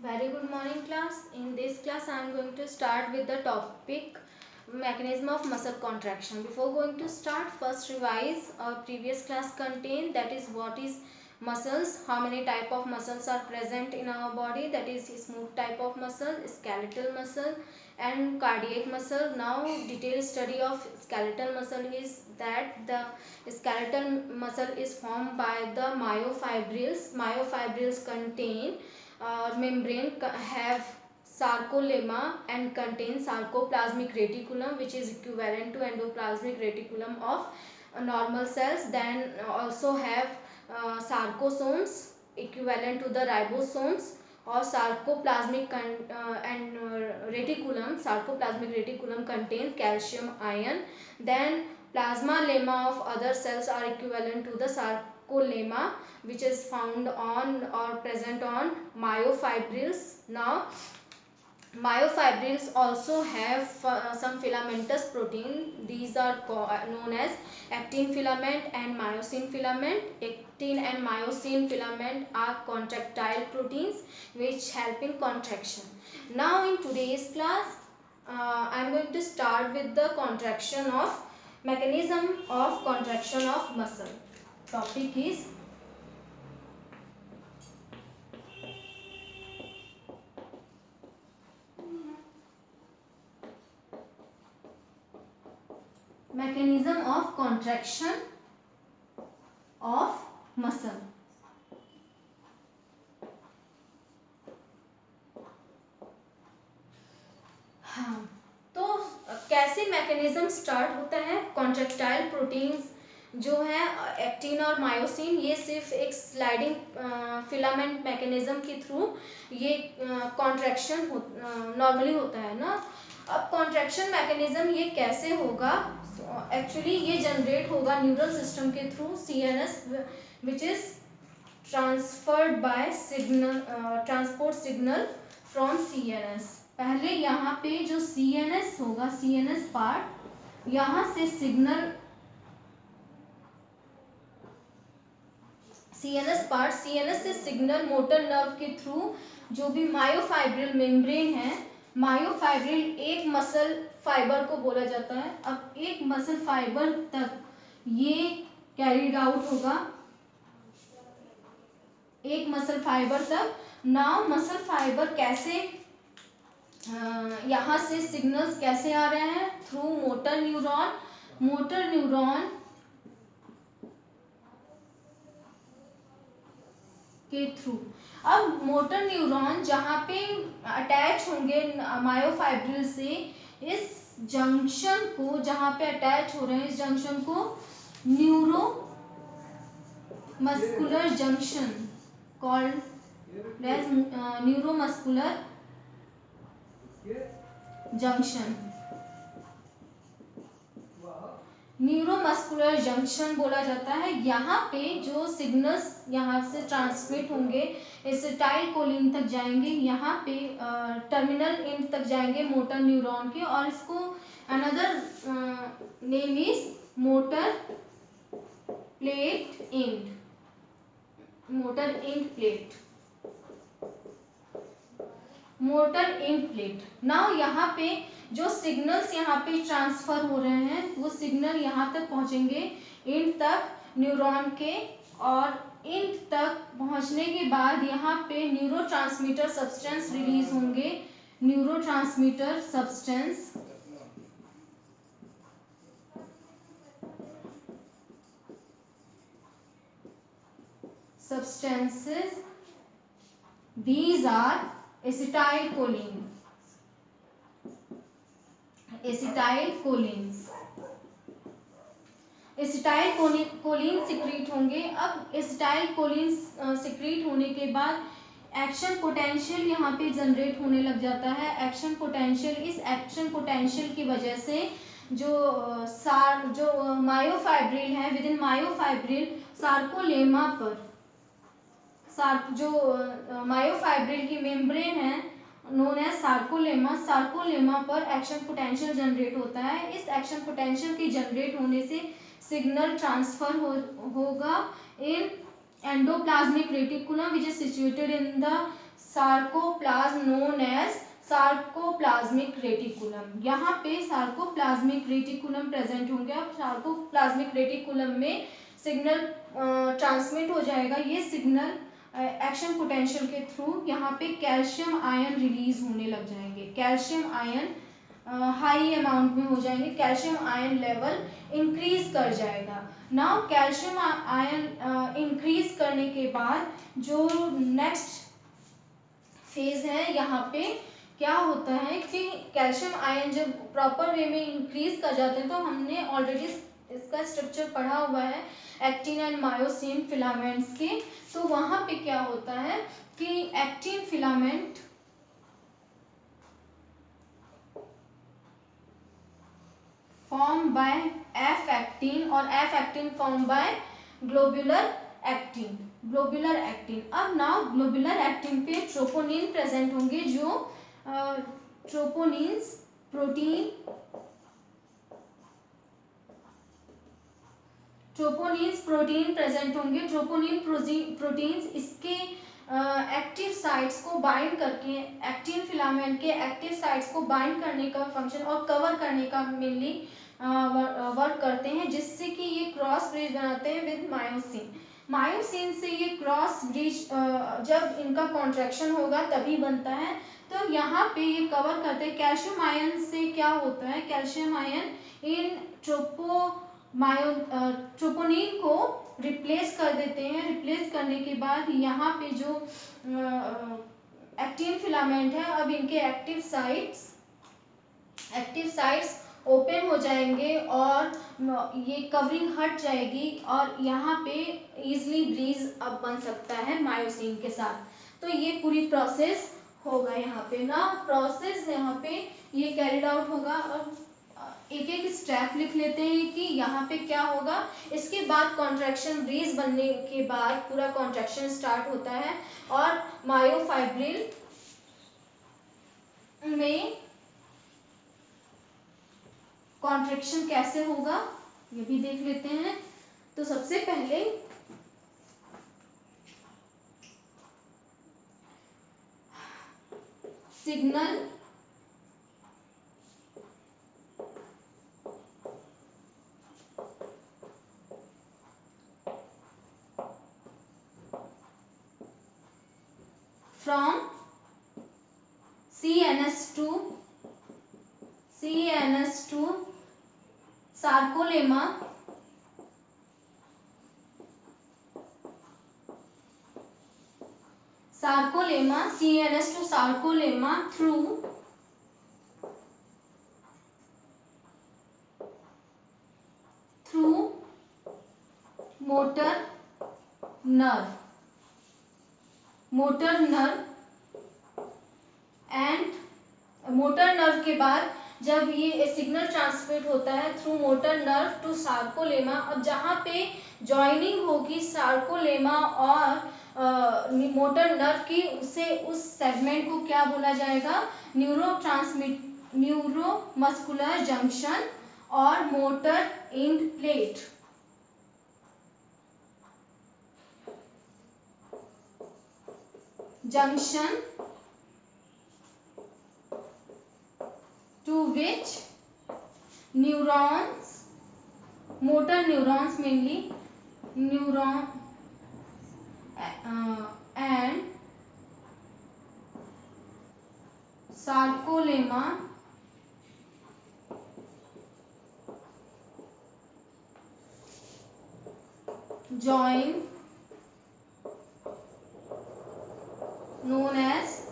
Very good morning class. In this class I am going to start with the topic mechanism of muscle contraction. Before going to start, first revise our previous class content, that is what is muscles, how many type of muscles are present in our body, that is smooth type of muscle, skeletal muscle and cardiac muscle. Now detailed study of skeletal muscle is that the skeletal muscle is formed by the myofibrils. Myofibrils contain membrane have sarcolemma and contains sarcoplasmic reticulum, which is equivalent to endoplasmic reticulum of normal cells. Then also have sarcosomes equivalent to the ribosomes, or reticulum. Sarcoplasmic reticulum contains calcium ion. Then plasma lemma of other cells are equivalent to the sarcolemma, which is found on or present on myofibrils. Now myofibrils also have some filamentous protein. These are known as actin filament and myosin filament. Actin and myosin filament are contractile proteins which help in contraction. Now in today's class I am going to start with the contraction of mechanism of contraction of muscle. Topic is mechanism of contraction of muscle. हाँ, तो कैसे mechanism start होता है? Contractile proteins जो है actin और myosin, ये सिर्फ एक स्लाइडिंग फिलामेंट मैकेनिज्म के थ्रू ये कॉन्ट्रैक्शन नॉर्मली होता है ना. अब कॉन्ट्रैक्शन मैकेनिज्म ये कैसे होगा? एक्चुअली ये जनरेट होगा न्यूरल सिस्टम के through CNS, which is transferred buy signal, transport signal from CNS. पहले यहाँ पे जो सीएनएस होगा, सीएनएस पार्ट, यहाँ से सिग्नल सीएनएस से सिग्नल मोटर नर्व के थ्रू जो भी मायोफाइब्रिल मेम्ब्रेन है, मायोफाइब्रिल एक मसल फाइबर को बोला जाता है. अब एक मसल फाइबर तक ये कैरीड आउट होगा, एक मसल फाइबर तक. नाउ मसल फाइबर कैसे यहाँ से सिग्नल्स कैसे आ रहे हैं? Through motor neuron. Motor neuron के थ्रू. अब मोटर न्यूरॉन जहाँ पे अटैच होंगे मायोफाइब्रिल से, इस जंक्शन को जहाँ पे अटैच हो रहे हैं, इस जंक्शन को neuro muscular junction called as neuromuscular junction, neuromuscular junction बोला जाता है. यहाँ पे जो सिग्नल्स यहाँ से ट्रांसमिट होंगे एसिटाइल कोलिन तक जाएंगे, यहाँ पे टर्मिनल एंड तक जाएंगे मोटर न्यूरॉन के, और इसको another name is motor plate and, motor end plate, motor and plate. Now यहाँ पे जो सिग्नल्स यहाँ पे ट्रांसफर हो रहे हैं, वो सिग्नल यहाँ तक पहुँचेंगे एंड तक न्यूरॉन के, और एंड तक पहुँचने के बाद यहाँ पे न्यूरोट्रांसमीटर सब्सटेंस रिलीज होंगे. Neurotransmitter substance substances, these are acetylcholine, acetylcholines. Acetylcholine secrete होंगे. अब एसिटाइलकोलिन सिक्रीट होने के बाद एक्शन पोटेंशियल यहाँ पे जनरेट होने लग जाता है. एक्शन पोटेंशियल, इस एक्शन पोटेंशियल की वजह से जो मायोफाइब्रिल है, विद इन मायोफाइब्रिल सार्कोलेमा पर, जो मायोफाइब्रिल की मेम्ब्रेन है नोन एज सार्कोलेमा, सार्कोलेमा पर एक्शन पोटेंशियल जनरेट होता है. इस एक्शन पोटेंशियल के जनरेट होने से सिग्नल ट्रांसफर होगा in endoplasmic reticulum, which is situated in the sarcoplasm known as sarcoplasmic reticulum. यहाँ पे सार्कोप्लाज्मिक रेटिकुलम प्रेजेंट होंगे। अब सार्कोप्लाज्मिक रेटिकुलम में सिग्नल ट्रांसमिट हो जाएगा। ये सिग्नल एक्शन पोटेंशियल के थ्रू यहाँ पे कैल्शियम आयन रिलीज होने लग जाएंगे। कैल्शियम आयन हाई अमाउंट में हो जाएंगे। कैल्शियम आयन लेवल इंक्रीज कर जाएगा। नाउ कैल्शियम आयन इंक्रीज करने के बाद जो नेक्स्ट फेज है, यहाँ पे क्या होता है कि कैल्शियम आयन जब प्रॉपर वे में इंक्रीज कर जाते हैं, तो हमने ऑलरेडी इसका स्ट्रक्चर पढ़ा हुआ है एक्टिन एंड मायोसिन फिलामेंट्स के। तो वहां पे क्या होता है कि actin filament form by F actin और F actin form by globular actin. Globular actin, अब नाउ ग्लोब्यूलर एक्टिन पे ट्रोपोनिन प्रेजेंट होंगे, जो ट्रोपोनिन्स प्रोटीन प्रेजेंट होंगे। ट्रोपोनिन प्रोटीन्स इसके एक्टिव साइट्स को बाइंड करके, एक्टिन फिलामेंट के एक्टिव साइट्स को बाइंड करने का फंक्शन और कवर करने का मेनली वर्क करते हैं, जिससे कि ये क्रॉस ब्रिज बनाते हैं विद मायोसिन। मायोसिन से ये क्रॉस ब्रिज जब इनका कॉन्ट्रैक्शन होगा तभी बनता है। तो यहाँ पे ये कवर करते हैं। कैल्शियम आयन से क्या होता है, कैल्शियम आयन इन ट्रोपोनिन को रिप्लेस कर देते हैं। रिप्लेस करने के बाद यहाँ पे जो एक्टिन फिलामेंट है, अब इनके एक्टिव साइट्स ओपन हो जाएंगे और ये कवरिंग हट जाएगी और यहाँ पे इजीली ब्रीज अब बन सकता है मायोसिन के साथ। तो ये पूरी प्रोसेस होगा यहाँ पे ना, प्रोसेस यहाँ पे ये कैरिड आउट होगा। और एक एक स्टेप लिख लेते हैं कि यहाँ पे क्या होगा। इसके बाद कॉन्ट्रैक्शन, ब्रीज बनने के बाद पूरा कॉन्ट्रैक्शन स्टार्ट होता है और मायोफाइब्रिल में कॉन्ट्रैक्शन कैसे होगा ये भी देख लेते हैं। तो सबसे पहले signal from CNS to sarcolemma CNS to sarcolemma through motor nerve and motor nerve के बाद जब ये सिग्नल ट्रांसमिट होता है through motor nerve to sarcolemma. अब जहाँ पे जॉइनिंग होगी सार्कोलेमा और मोटर नर्व की, उसे उस सेगमेंट को क्या बोला जाएगा, न्यूरोमस्कुलर जंक्शन और motor end plate. Junction to which neurons, motor neurons mainly, neuron and sarcolemma join, known as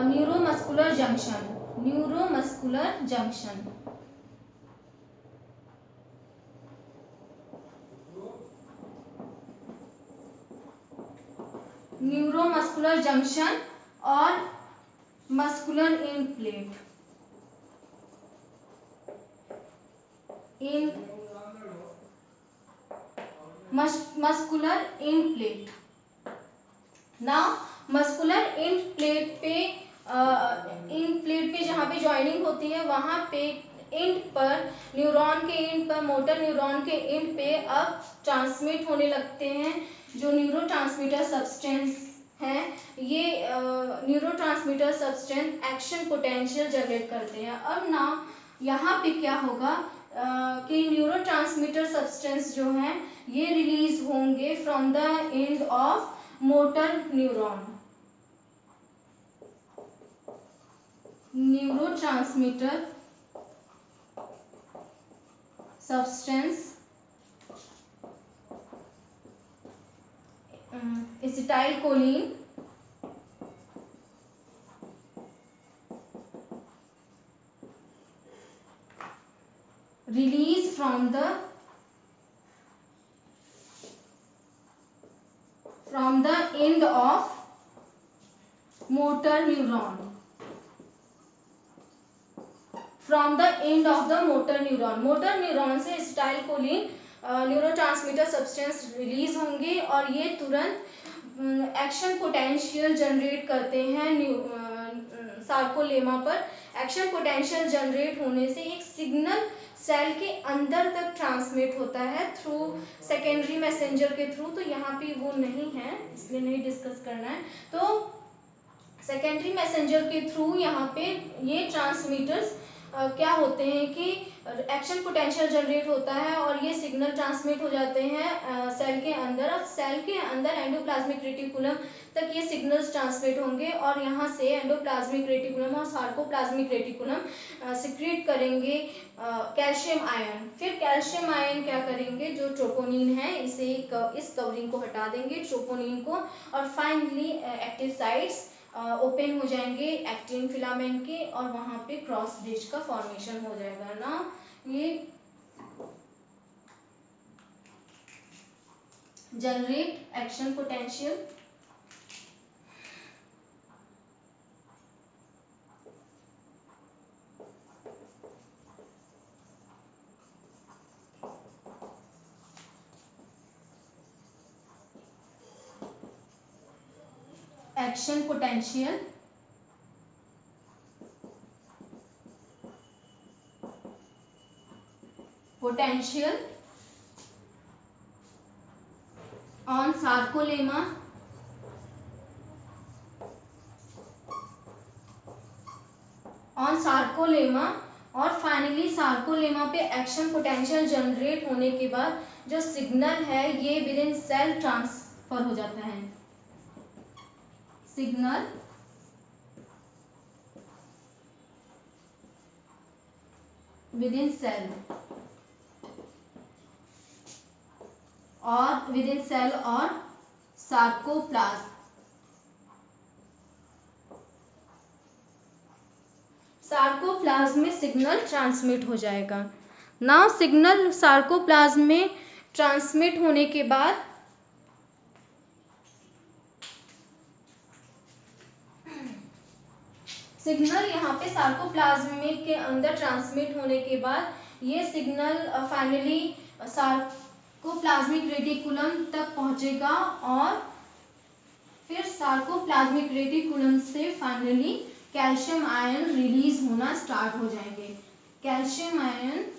neuromuscular junction. Neuromuscular junction और muscular end plate. Muscular end plate. Now muscular end plate पे in plate पे जहाँ पे joining होती है वहाँ पे and पर, न्यूरॉन के एंड पर, मोटर न्यूरॉन के एंड पे अब ट्रांसमिट होने लगते हैं जो न्यूरोट्रांसमीटर सब्सटेंस हैं। ये neurotransmitter substance action potential generate करते हैं। अब ना यहाँ पे क्या होगा कि न्यूरोट्रांसमीटर सब्सटेंस जो हैं ये रिलीज होंगे from the end of motor neuron. Neurotransmitter substance acetylcholine release from the end of motor neuron, from the end of the motor neuron। Motor neuron से एसिटाइलकोलिन न्यूरोट्रांसमीटर सब्सटेंस रिलीज होंगे और ये तुरंत action potential generate करते हैं sarcolemma पर। Action potential generate होने से एक सिग्नल सेल के अंदर तक ट्रांसमिट होता है थ्रू सेकेंडरी मैसेंजर के थ्रू। तो यहाँ पे वो नहीं है इसलिए नहीं डिस्कस करना है। तो सेकेंडरी मैसेंजर के थ्रू यहाँ पे ये ट्रांसमीटर्स क्या होते हैं कि एक्शन पोटेंशियल जनरेट होता है और ये सिग्नल ट्रांसमिट हो जाते हैं सेल के अंदर। अब सेल के अंदर एंडोप्लाज्मिक रेटिकुलम तक ये सिग्नल्स ट्रांसमिट होंगे और यहाँ से एंडोप्लाज्मिक रेटिकुलम और सार्कोप्लाज्मिक रेटिकुलम सिक्रीट करेंगे कैल्शियम आयन। फिर कैल्शियम आयन क्या करेंगे, जो ट्रोपोनिन है इसे इस कवरिंग को हटा देंगे ट्रोपोनिन को, और फाइनली एक्टिव साइट्स ओपन हो जाएंगे एक्टिन फिलामेंट के और वहां पे क्रॉस ब्रिज का फॉर्मेशन हो जाएगा ना। ये generate action potential action potential on sarcolemma और फाइनली सार्कोलेमा पे एक्शन पोटेंशियल जनरेट होने के बाद जो सिग्नल है ये विद इन सेल ट्रांसफर हो जाता है। सिग्नल विद इन सेल और सार्कोप्लाज्म। सार्कोप्लाज्म में सिग्नल ट्रांसमिट हो जाएगा। नाउ सिग्नल सार्कोप्लाज्म में ट्रांसमिट होने के बाद सिग्नल यहाँ पे सार्कोप्लाज्म में के अंदर ट्रांसमिट होने के बाद ये सिग्नल फाइनली सार्कोप्लाज्मिक रेटिकुलम तक पहुंचेगा और फिर सार्कोप्लाज्मिक रेटिकुलम से फाइनली कैल्शियम आयन रिलीज होना स्टार्ट हो जाएंगे। Calcium ion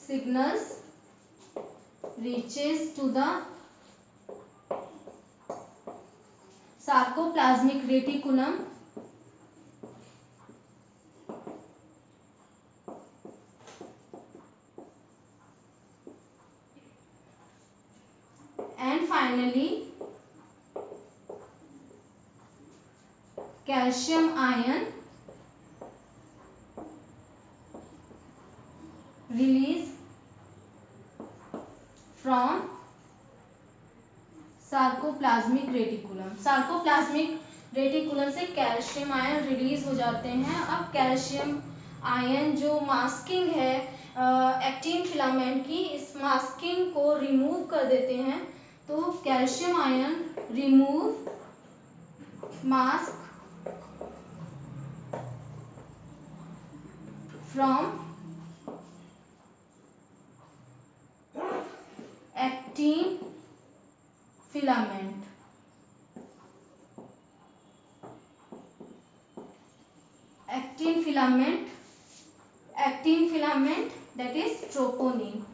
signals reaches to the sarcoplasmic reticulum and finally calcium ion release from sarcoplasmic reticulum. Sarcoplasmic reticulum से कैल्शियम आयन रिलीज हो जाते हैं। अब कैल्शियम आयन जो मास्किंग है एक्टिन फिलामेंट की, इस मास्किंग को रिमूव कर देते हैं। तो calcium ion remove mask from actin filament. Actin filament that is troponin.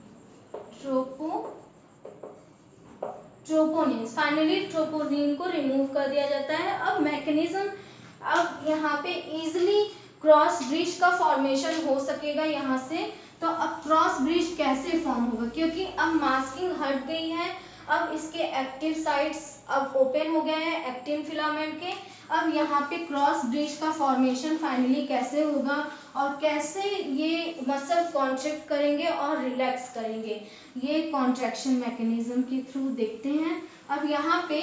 Troponin, finally troponin को रिमूव कर दिया जाता है. अब मैकेनिज्म, अब यहाँ पे इजिली क्रॉस ब्रिज का फॉर्मेशन हो सकेगा यहाँ से. तो अब क्रॉस ब्रिज कैसे फॉर्म होगा, क्योंकि अब मास्किंग हट गई है, अब इसके एक्टिव साइट्स अब ओपन हो गए हैं एक्टिन फिलामेंट के. अब यहाँ पे क्रॉस ब्रिज का फॉर्मेशन फाइनली कैसे होगा और कैसे ये मसल कॉन्ट्रैक्ट करेंगे और रिलैक्स करेंगे, ये कॉन्ट्रैक्शन मैकेनिज्म के थ्रू देखते हैं. अब यहाँ पे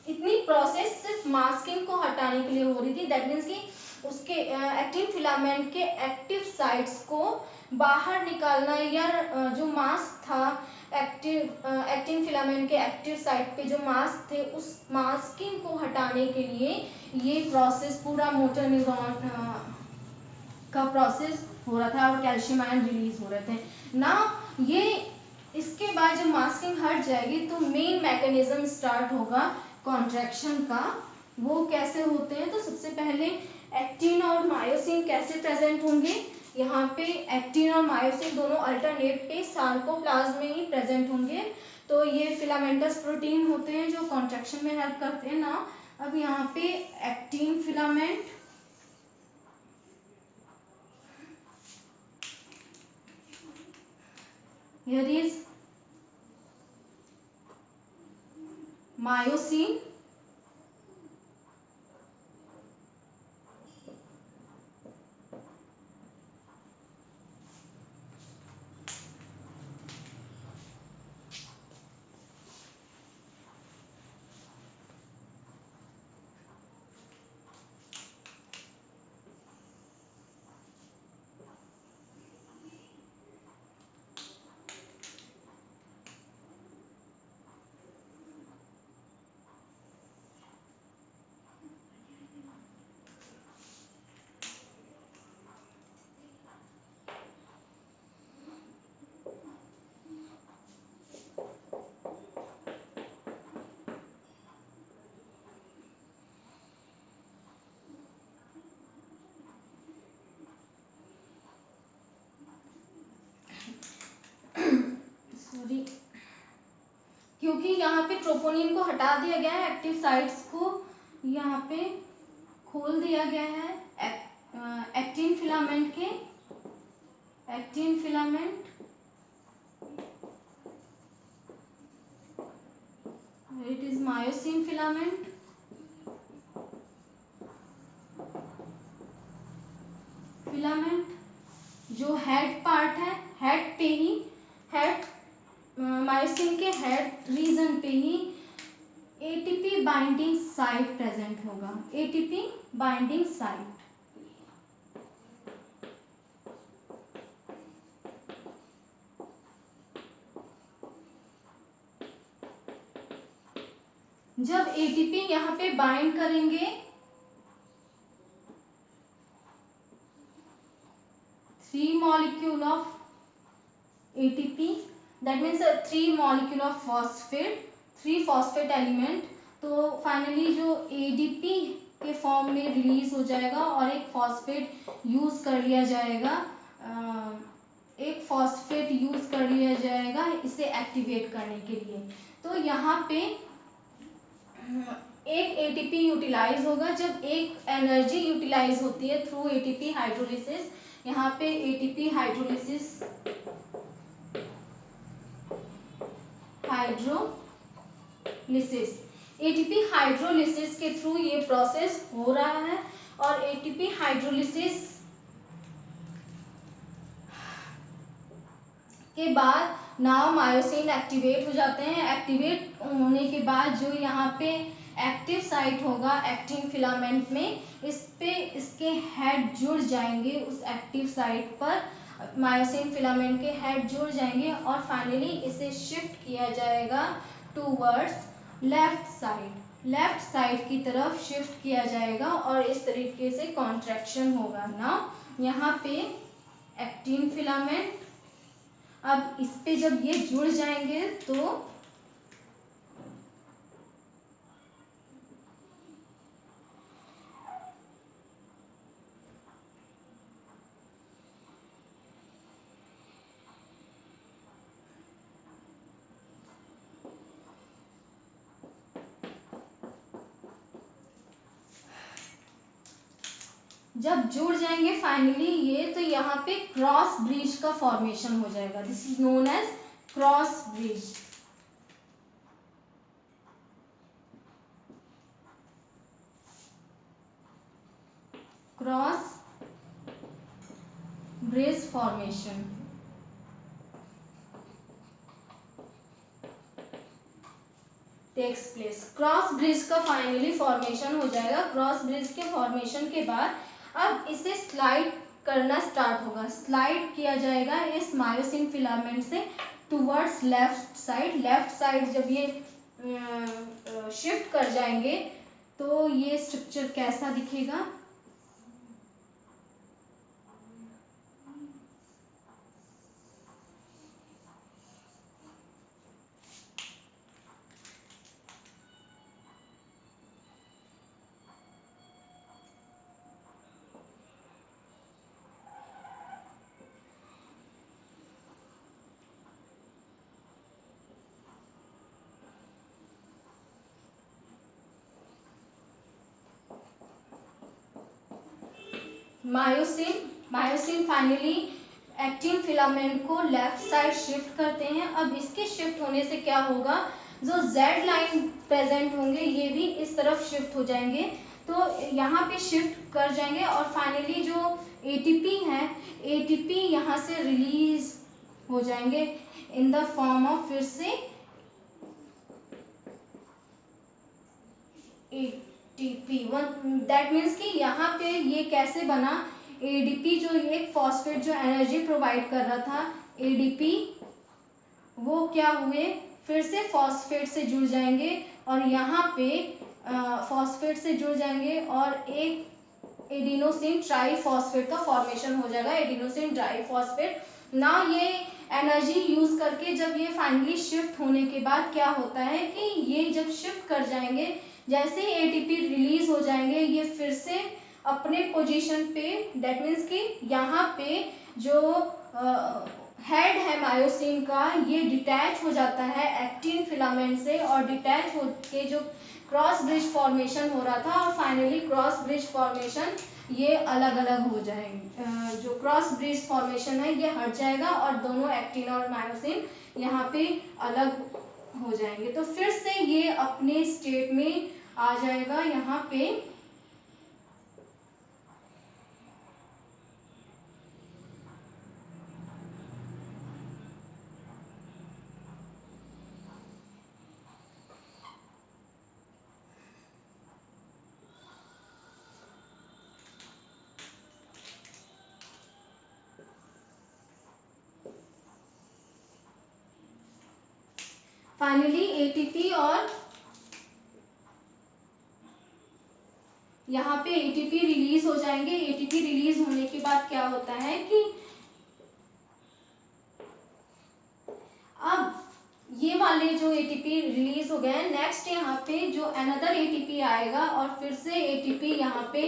इतनी प्रोसेस सिर्फ मास्किंग को हटाने के लिए हो रही थी. दैट मीन्स कि उसके एक्टिन फिलामेंट के एक्टिव साइट्स को बाहर निकालना, या जो मास्क था एक्टिन फिलामेंट के एक्टिव साइट पे जो मास्क थे, उस मास्किंग को हटाने के लिए ये प्रोसेस पूरा मोटर न्यूरॉन का प्रोसेस हो रहा था और कैल्शियम आयन रिलीज हो रहे थे ना. ये इसके बाद जब मास्किंग हट जाएगी तो मेन मैकेनिज्म स्टार्ट होगा कॉन्ट्रैक्शन का. वो कैसे होते हैं, तो सबसे पहले एक्टिन और मायोसिन कैसे प्रेजेंट होंगे. यहाँ पे एक्टिन और मायोसिन दोनों अल्टरनेट पे सार्कोप्लाज्म में ही प्रेजेंट होंगे. तो ये फिलामेंटस प्रोटीन होते हैं जो कॉन्ट्रैक्शन में हेल्प करते हैं ना. अब यहाँ पे actin filament, here is myosin, sorry, क्योंकि यहाँ पे ट्रोपोनिन को हटा दिया गया है, एक्टिव साइट्स को यहाँ पे खोल दिया गया है. एक्टिन फिलामेंट के, actin filament, it is myosin filament. जो हेड पार्ट है, हेड पे ही, हेड मायोसिन के हेड रीजन पे ही एटीपी बाइंडिंग साइट प्रेजेंट होगा. एटीपी बाइंडिंग साइट, जब एटीपी यहाँ पे बाइंड करेंगे 3 molecule of ATP, that means 3 molecule of phosphate, 3 phosphate element. तो फाइनली जो ADP के फॉर्म में रिलीज हो जाएगा और एक फॉस्फेट यूज कर लिया जाएगा, इसे एक्टिवेट करने के लिए. तो यहाँ पे एक ATP यूटिलाइज होगा. जब एक एनर्जी यूटिलाइज होती है थ्रू ATP हाइड्रोलिसिस, यहाँ पे ATP हाइड्रोलिसिस ATP हाइड्रोलिसिस के थ्रू ये प्रोसेस हो रहा है. और ATP हाइड्रोलिसिस के बाद नाउ मायोसिन एक्टिवेट हो जाते हैं. एक्टिवेट होने के बाद जो यहाँ पे एक्टिव साइट होगा एक्टिन फिलामेंट में, इस पे इसके हेड जुड़ जाएंगे. उस एक्टिव साइट पर मायोसिन फिलामेंट के हेड जुड़ जाएंगे और फाइनली इसे शिफ्ट किया जाएगा टूवर्ड्स लेफ्ट साइड की तरफ शिफ्ट किया जाएगा और इस तरीके से कॉन्ट्रैक्शन होगा ना. यहाँ पे एक्टिन फिलामेंट। अब इस पे जब ये जुड़ जाएंगे तो जब जुड़ जाएंगे फाइनली ये, तो यहाँ पे क्रॉस ब्रिज का फॉर्मेशन हो जाएगा। This is known as cross bridge. Cross bridge formation takes place. Cross bridge का फाइनली फॉर्मेशन हो जाएगा। क्रॉस ब्रिज के फॉर्मेशन के बाद अब इसे स्लाइड करना स्टार्ट होगा। स्लाइड किया जाएगा इस मायोसिन फिलामेंट से towards left side. Left side जब ये शिफ्ट कर जाएंगे तो ये स्ट्रक्चर कैसा दिखेगा। मायोसिन फाइनली एक्टिन फिलामेंट को लेफ्ट साइड शिफ्ट करते हैं। अब इसके शिफ्ट होने से क्या होगा, जो जेड लाइन प्रेजेंट होंगे ये भी इस तरफ शिफ्ट हो जाएंगे। तो यहाँ पे शिफ्ट कर जाएंगे और फाइनली जो एटीपी है, एटीपी यहाँ से रिलीज हो जाएंगे इन द फॉर्म ऑफ फिर से एटीपी। दैट मीन्स कि यहाँ पे ये कैसे बना, एडीपी जो एक फॉस्फेट जो एनर्जी प्रोवाइड कर रहा था, एडीपी वो क्या हुए फिर से फॉस्फेट से जुड़ जाएंगे और यहाँ पे फॉस्फेट से जुड़ जाएंगे और एक एडिनोसिन ट्राईफॉस्फेट का फॉर्मेशन हो जाएगा, एडिनोसिन ट्राईफॉस्फेट। ना ये एनर्जी यूज करके जब ये फाइनली शिफ्ट होने के बाद क्या होता है कि ये जब शिफ्ट कर जाएंगे, जैसे ही एटीपी रिलीज हो जाएंगे ये फिर से अपने पोजीशन पे, दैट मीन्स कि यहाँ पे जो हेड है मायोसिन का ये डिटैच हो जाता है एक्टिन फिलामेंट से और डिटैच होके जो क्रॉस ब्रिज फॉर्मेशन हो रहा था और फाइनली क्रॉस ब्रिज फॉर्मेशन ये अलग अलग हो जाएंगे। जो क्रॉस ब्रिज फॉर्मेशन है ये हट जाएगा और दोनों एक्टिन और मायोसिन यहाँ पे अलग हो जाएंगे। तो फिर से ये अपने स्टेट में आ जाएगा यहाँ पे। फाइनली एटीपी और यहाँ पे एटीपी रिलीज हो जाएंगे। एटीपी रिलीज होने के बाद क्या होता है कि अब ये वाले जो एटीपी रिलीज हो गए, नेक्स्ट यहाँ पे जो अनदर एटीपी आएगा और फिर से एटीपी यहाँ पे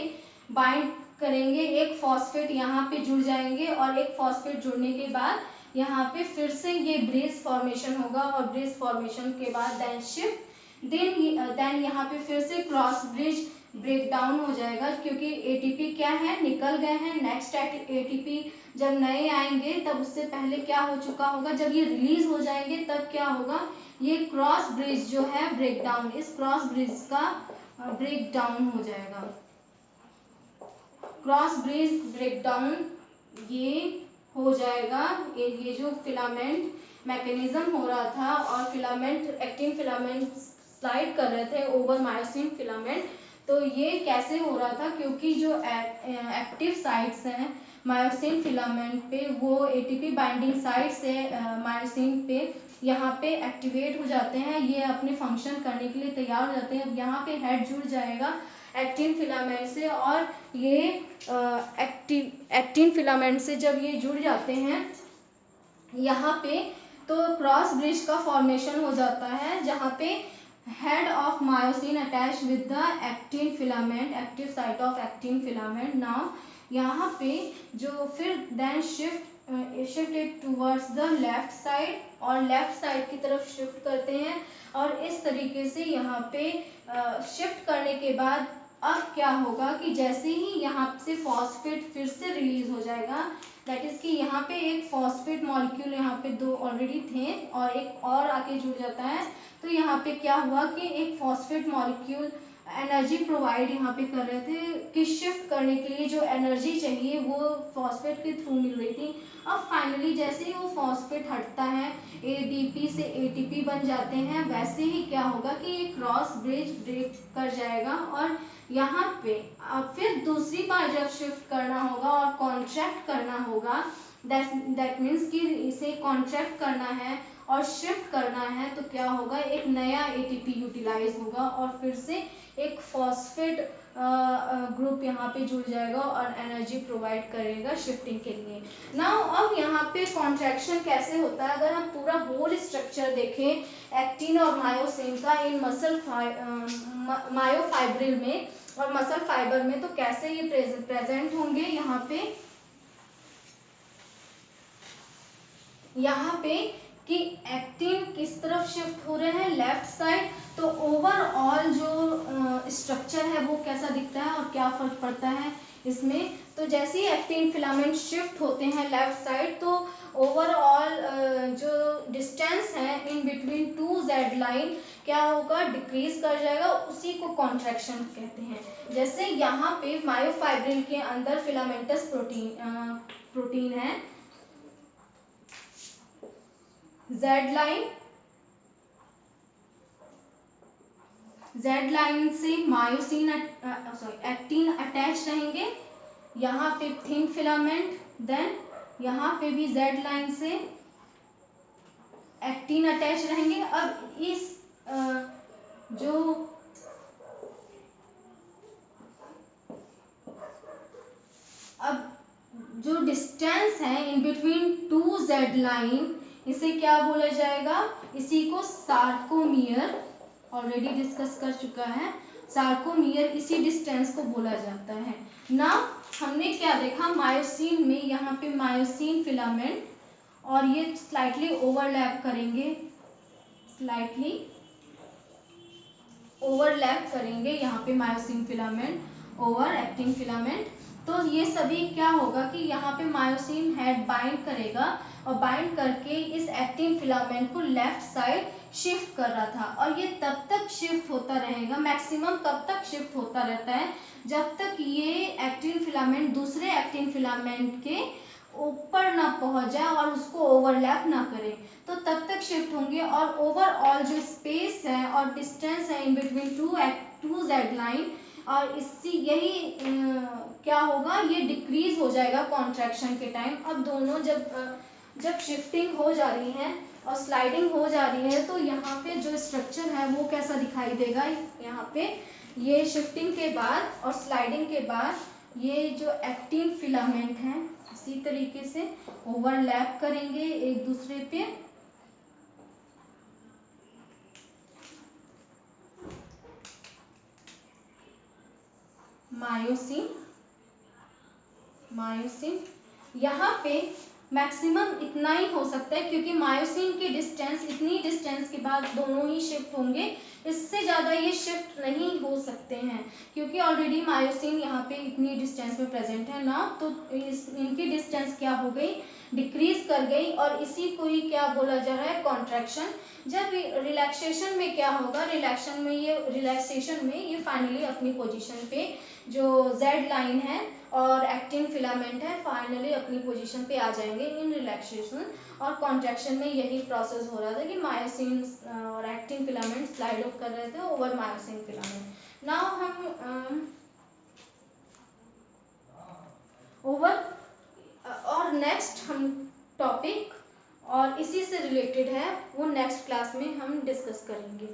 बाइंड करेंगे, एक फॉस्फेट यहाँ पे जुड़ जाएंगे और एक फॉस्फेट जुड़ने के बाद यहाँ पे फिर से ये ब्रिज फॉर्मेशन होगा और ब्रिज फॉर्मेशन के बाद देन शिफ्ट, देन यहाँ पे फिर से क्रॉस ब्रिज ब्रेक डाउन हो जाएगा क्योंकि एटीपी क्या है, निकल गए हैं। नेक्स्ट एटीपी जब नए आएंगे तब उससे पहले क्या हो चुका होगा, जब ये रिलीज हो जाएंगे तब क्या होगा, ये क्रॉस ब्रिज जो है ब्रेक डाउन, इस क्रॉस ब्रिज का ब्रेक डाउन हो जाएगा। क्रॉस ब्रिज ब्रेक डाउन ये हो जाएगा। ये जो फिलामेंट मैकेनिज्म हो रहा था और फिलामेंट एक्टिन फिलामेंट स्लाइड कर रहे थे ओवर मायोसिन फिलामेंट, तो ये कैसे हो रहा था, क्योंकि जो एक्टिव साइट्स हैं मायोसिन फिलामेंट पे वो एटीपी बाइंडिंग साइट से मायोसिन पे यहाँ पे एक्टिवेट हो जाते हैं, ये अपने फंक्शन करने के लिए तैयार हो जाते हैं। अब यहाँ पे हेड जुड़ जाएगा, एक्टिन फिलामेंट से, और ये एक्टिन फिलामेंट से जब ये जुड़ जाते हैं यहाँ पे, तो क्रॉस ब्रिज का फॉर्मेशन हो जाता है, जहाँ पे head of myosin attach with the actin filament, active site of actin filament. Now यहाँ पे जो फिर then shift it towards the left side, और लेफ्ट साइड की तरफ शिफ्ट करते हैं, और इस तरीके से यहाँ पे शिफ्ट करने के बाद अब क्या होगा कि जैसे ही यहाँ से फॉस्फेट फिर से रिलीज हो जाएगा, दैट इज कि यहाँ पे एक फॉस्फेट मॉलिक्यूल, यहाँ पे दो ऑलरेडी थे और एक और आके जुड़ जाता है, तो यहाँ पे क्या हुआ कि एक फॉस्फेट मॉलिक्यूल एनर्जी प्रोवाइड यहाँ पे कर रहे थे कि शिफ्ट करने के लिए जो एनर्जी चाहिए वो फॉस्फेट के थ्रू मिल रही थी। अब फाइनली जैसे ही वो फॉस्फेट हटता है, एडीपी से एटीपी बन जाते हैं, वैसे ही क्या होगा कि ये क्रॉस ब्रिज ब्रेक कर जाएगा, और यहाँ पे अब फिर दूसरी बार जब शिफ्ट करना होगा और कॉन्ट्रैक्ट करना होगा, दैट मीन्स कि इसे कॉन्ट्रैक्ट करना है और शिफ्ट करना है, तो क्या होगा, एक नया एटीपी यूटिलाइज होगा और फिर से एक फॉस्फेट ग्रुप यहाँ पे जुड़ जाएगा और एनर्जी प्रोवाइड करेगा शिफ्टिंग के लिए। नाउ अब यहाँ पे कॉन्ट्रैक्शन कैसे होता है, अगर हम पूरा होल स्ट्रक्चर देखें एक्टिन और मायोसिन का इन मसल मायोफाइब्रिल में और मसल फाइबर में, तो कैसे ये प्रेजेंट होंगे यहाँ पे कि एक्टिन किस तरफ शिफ्ट हो रहे हैं, लेफ्ट साइड, तो ओवरऑल जो स्ट्रक्चर है वो कैसा दिखता है और क्या फर्क पड़ता है इसमें। तो जैसे ही एक्टिन फिलामेंट शिफ्ट होते हैं लेफ्ट साइड, तो ओवरऑल जो डिस्टेंस है in between two Z line क्या होगा, डिक्रीज कर जाएगा, उसी को कॉन्ट्रैक्शन कहते हैं। जैसे यहाँ पे मायोफाइब्रिल के अंदर फिलामेंटस प्रोटीन है, जेड लाइन से मायोसिन एक्टिन अटैच रहेंगे, यहाँ पे थिन फिलामेंट, देन यहाँ पे भी जेड लाइन से एक्टिन अटैच रहेंगे। अब इस जो डिस्टेंस है in between two Z line, इसे क्या बोला जाएगा, इसी को सार्कोमियर, ऑलरेडी डिस्कस कर चुका है, सार्कोमियर इसी डिस्टेंस को बोला जाता है ना। हमने क्या देखा, मायोसिन में यहाँ पे मायोसिन फिलामेंट, और ये स्लाइटली ओवरलैप करेंगे यहाँ पे myosin filament over actin filament. तो ये सभी क्या होगा कि यहाँ पे मायोसिन हेड बाइंड करेगा, और बाइंड करके इस एक्टिन फिलामेंट को लेफ्ट साइड शिफ्ट कर रहा था, और ये तब तक शिफ्ट होता रहेगा, मैक्सिमम कब तक शिफ्ट होता रहता है, जब तक ये एक्टिन फिलामेंट दूसरे एक्टिन फिलामेंट के ऊपर ना पहुंच जाए और उसको ओवरलैप ना करे, तो तब तक शिफ्ट होंगे। और ओवरऑल जो स्पेस है और डिस्टेंस है in between two Z line, और इससे यही क्या होगा, ये डिक्रीज हो जाएगा कॉन्ट्रैक्शन के टाइम। अब दोनों जब शिफ्टिंग हो जा रही है और स्लाइडिंग हो जा रही है, तो यहाँ पे जो स्ट्रक्चर है वो कैसा दिखाई देगा, यहाँ पे ये शिफ्टिंग के बाद और स्लाइडिंग के बाद ये जो एक्टिन फिलामेंट है इसी तरीके से ओवरलैप करेंगे एक दूसरे पे, मायोसिन यहाँ पे मैक्सिमम इतना ही हो सकता है, क्योंकि मायोसिन की डिस्टेंस, इतनी डिस्टेंस के बाद दोनों ही शिफ्ट होंगे, इससे ज़्यादा ये शिफ्ट नहीं हो सकते हैं, क्योंकि ऑलरेडी मायोसिन यहाँ पे इतनी डिस्टेंस में प्रेजेंट है ना, तो इनकी डिस्टेंस क्या हो गई, डिक्रीज कर गई, और इसी को ही क्या बोला जा रहा है, कॉन्ट्रैक्शन। जब रिलैक्सेशन में क्या होगा, रिलैक्सेशन में ये फाइनली अपनी पोजीशन पे, जो जेड लाइन है और एक्टिन फिलामेंट है, फाइनली अपनी पोजीशन पे आ जाएंगे इन रिलैक्सेशन। और कॉन्ट्रैक्शन में यही प्रोसेस हो रहा था कि मायोसिन और एक्टिन फिलामेंट स्लाइड ऑफ कर रहे थे ओवर मायोसिन फिलामेंट। नाउ हम और नेक्स्ट हम टॉपिक और इसी से रिलेटेड है वो नेक्स्ट क्लास में हम डिस्कस करेंगे।